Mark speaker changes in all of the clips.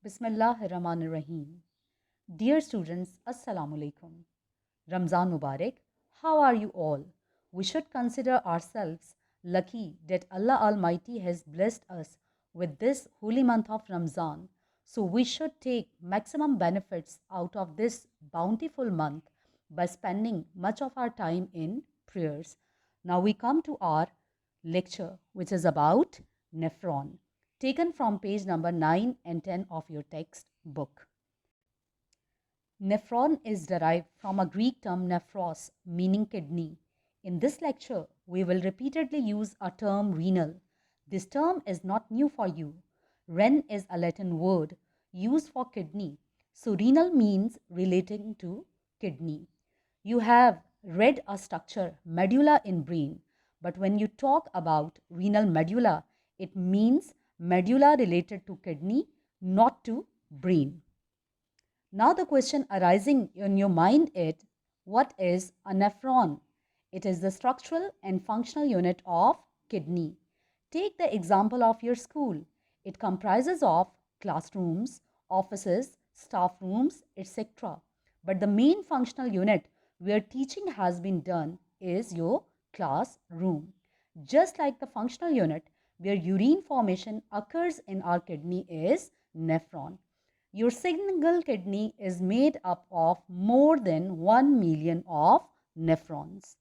Speaker 1: Bismillahirrahmanirrahim. Dear students, Assalamu alaikum. Ramzan Mubarak. How are you all? We should consider ourselves lucky that Allah Almighty has blessed us with this holy month of Ramzan. So we should take maximum benefits out of this bountiful month by spending much of our time in prayers. Now we come to our lecture, which is about nephron, taken from page number 9 and 10 of your textbook. Nephron is derived from a Greek term nephros, meaning kidney. In this lecture, we will repeatedly use a term renal. This term is not new for you. Ren is a Latin word used for kidney, so renal means relating to kidney. You have read a structure, medulla in brain, but when you talk about renal medulla, it means medulla related to kidney, not to brain. Now the question arising in your mind is, what is a nephron? It is the structural and functional unit of kidney. Take the example of your school. It comprises of classrooms, offices, staff rooms, etc. But the main functional unit where teaching has been done is your classroom. Just like the functional unit where urine formation occurs in our kidney is nephron. Your single kidney is made up of more than 1 million of nephrons.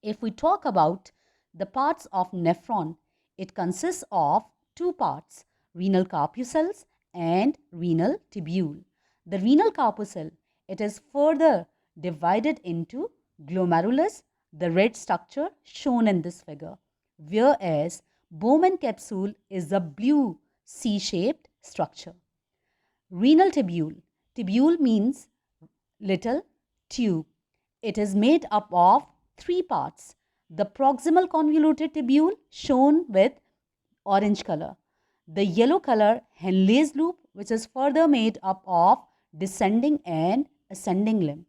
Speaker 1: If we talk about the parts of nephron, it consists of two parts, renal corpuscles and renal tubule. The renal corpuscle, it is further divided into glomerulus, the red structure shown in this figure, whereas Bowman capsule is the blue C-shaped structure. Renal tubule. Tubule means little tube. It is made up of three parts. The proximal convoluted tubule shown with orange color. The yellow color Henle's loop, which is further made up of descending and ascending limb.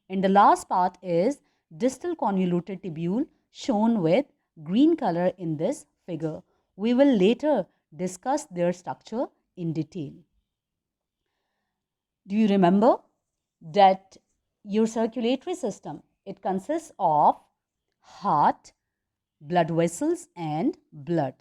Speaker 1: And the last part is distal convoluted tubule shown with green color in this figure. We will later discuss their structure in detail. Do you remember that your circulatory system, it consists of heart, blood vessels and blood.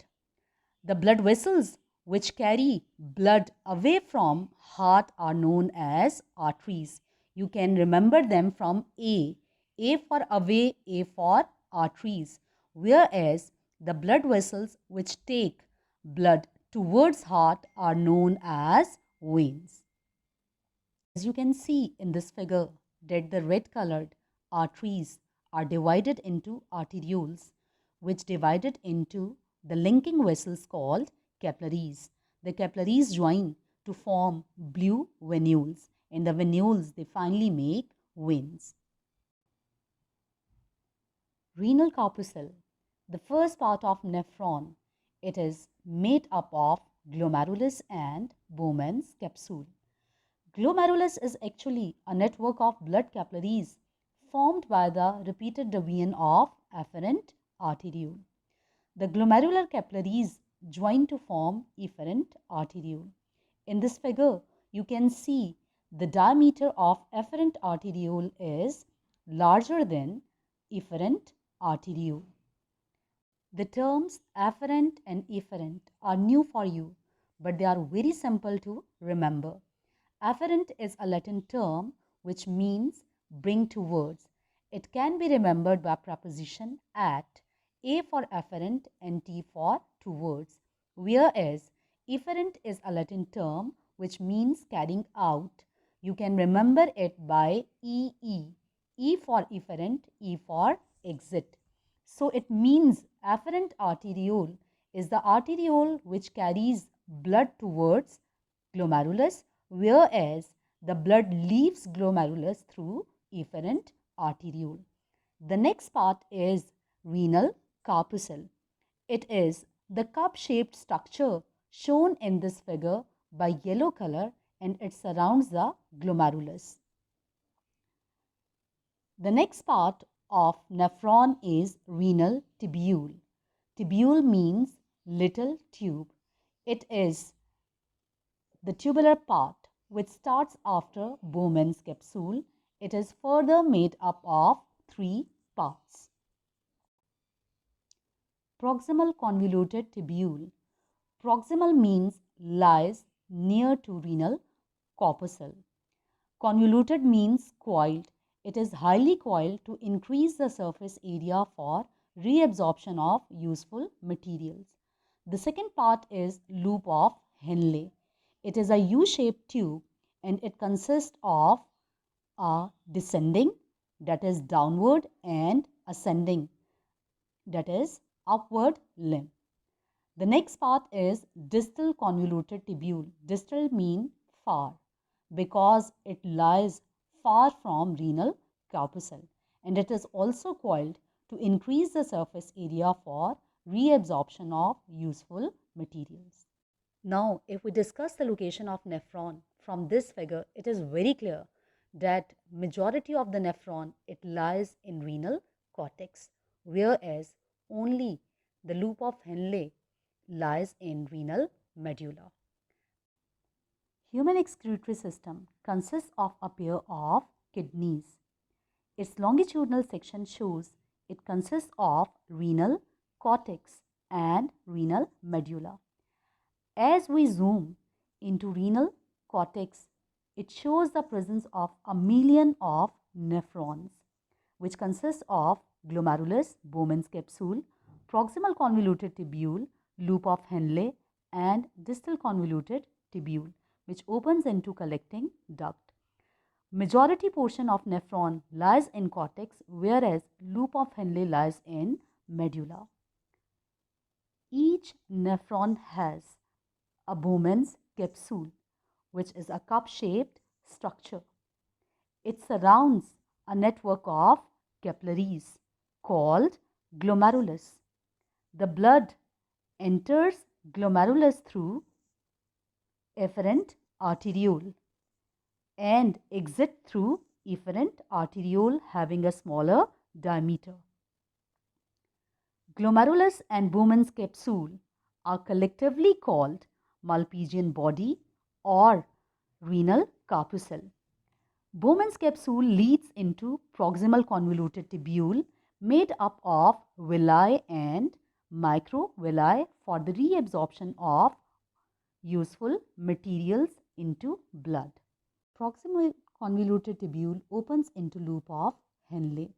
Speaker 1: The blood vessels which carry blood away from heart are known as arteries. You can remember them from A. A for away, A for arteries. Whereas the blood vessels which take blood towards heart are known as veins. As you can see in this figure that the red colored arteries are divided into arterioles, which divided into the linking vessels called capillaries. The capillaries join to form blue venules, and the venules they finally make veins. Renal corpuscle, the first part of nephron, it is made up of glomerulus and Bowman's capsule. Glomerulus is actually a network of blood capillaries formed by the repeated division of afferent arteriole. The glomerular capillaries join to form efferent arteriole. In this figure, you can see the diameter of afferent arteriole is larger than efferent arteriole. The terms afferent and efferent are new for you, but they are very simple to remember. Afferent is a Latin term which means bring towards. It can be remembered by preposition at, A for afferent and T for towards. Whereas efferent is a Latin term which means carrying out. You can remember it by EE. E for efferent, E for exit. So it means afferent arteriole is the arteriole which carries blood towards glomerulus, whereas the blood leaves glomerulus through efferent arteriole. The next part is renal corpuscle. It is the cup-shaped structure shown in this figure by yellow color, and it surrounds the glomerulus. The next part of nephron is renal tubule. Tubule means little tube. It is The tubular part, which starts after Bowman's capsule, it is further made up of three parts. Proximal convoluted tubule. Proximal means lies near to renal corpuscle. Convoluted means coiled. It is highly coiled to increase the surface area for reabsorption of useful materials. The second part is loop of Henle. It is a U-shaped tube and it consists of a descending, that is downward, and ascending, that is upward limb. The next part is distal convoluted tubule. Distal mean far because it lies far from renal corpuscle and it is also coiled to increase the surface area for reabsorption of useful materials. Now, if we discuss the location of nephron from this figure, it is very clear that majority of the nephron, it lies in renal cortex, whereas only the loop of Henle lies in renal medulla. Human excretory system consists of a pair of kidneys. Its longitudinal section shows it consists of renal cortex and renal medulla. As we zoom into renal cortex, it shows the presence of a million of nephrons, which consists of glomerulus, Bowman's capsule, proximal convoluted tubule, loop of Henle, and distal convoluted tubule, which opens into collecting duct. Majority portion of nephron lies in cortex, whereas loop of Henle lies in medulla. Each nephron has a Bowman's capsule, which is a cup-shaped structure. It surrounds a network of capillaries called glomerulus. The blood enters glomerulus through efferent arteriole and exit through efferent arteriole having a smaller diameter. Glomerulus and Bowman's capsule are collectively called Malpighian body or renal corpuscle. Bowman's capsule leads into proximal convoluted tubule made up of villi and microvilli for the reabsorption of useful materials into blood. Proximal convoluted tubule opens into loop of Henle,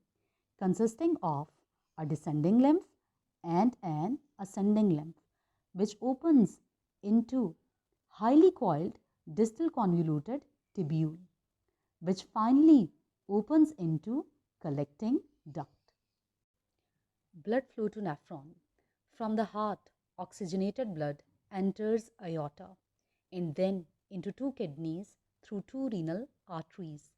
Speaker 1: consisting of a descending lymph and an ascending lymph, which opens into highly coiled distal convoluted tubule, which finally opens into collecting duct. Blood flow to nephron. From the heart, oxygenated blood enters aorta and then into two kidneys through two renal arteries.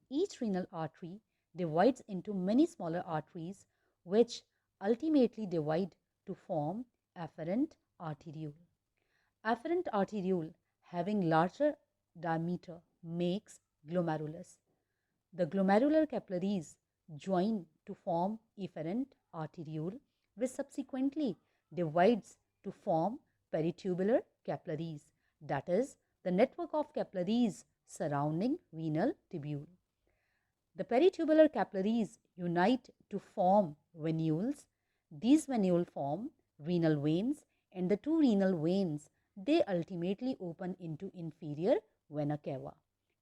Speaker 1: Each renal artery divides into many smaller arteries which ultimately divide to form afferent arteriole. Afferent arteriole having larger diameter makes glomerulus. The glomerular capillaries join to form efferent arteriole, which subsequently divides to form peritubular capillaries, that is, the network of capillaries surrounding renal tubule. The peritubular capillaries unite to form venules. These venules form renal veins, and the two renal veins, they ultimately open into inferior vena cava,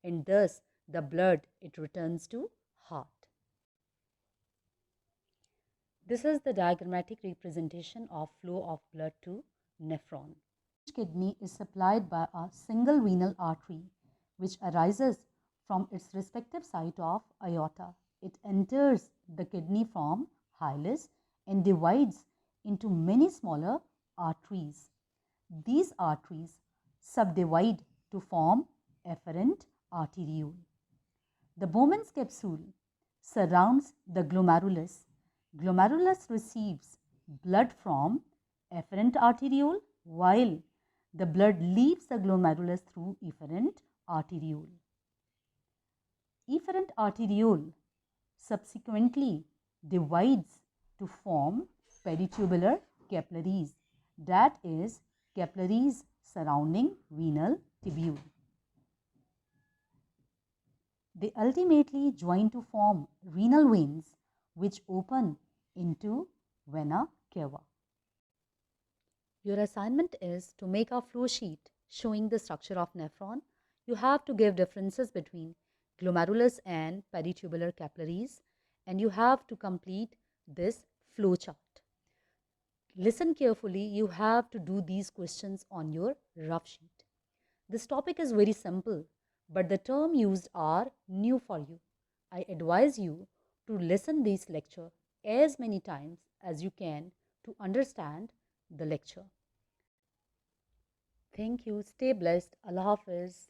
Speaker 1: and thus the blood, it returns to heart. This is the diagrammatic representation of flow of blood to nephron. Each kidney is supplied by a single renal artery which arises from its respective site of aorta. It enters the kidney from hilus and divides into many smaller arteries. These arteries subdivide to form efferent arteriole. The Bowman's capsule surrounds the glomerulus. Glomerulus receives blood from efferent arteriole while the blood leaves the glomerulus through efferent arteriole. Efferent arteriole subsequently divides to form peritubular capillaries, that is, capillaries surrounding renal tubule. They ultimately join to form renal veins which open into vena cava. Your assignment is to make a flow sheet showing the structure of nephron. You have to give differences between glomerulus and peritubular capillaries, and you have to complete this flow chart. Listen carefully, you have to do these questions on your rough sheet. This topic is very simple, but the terms used are new for you. I advise you to listen this lecture as many times as you can to understand the lecture. Thank you. Stay blessed. Allah Hafiz.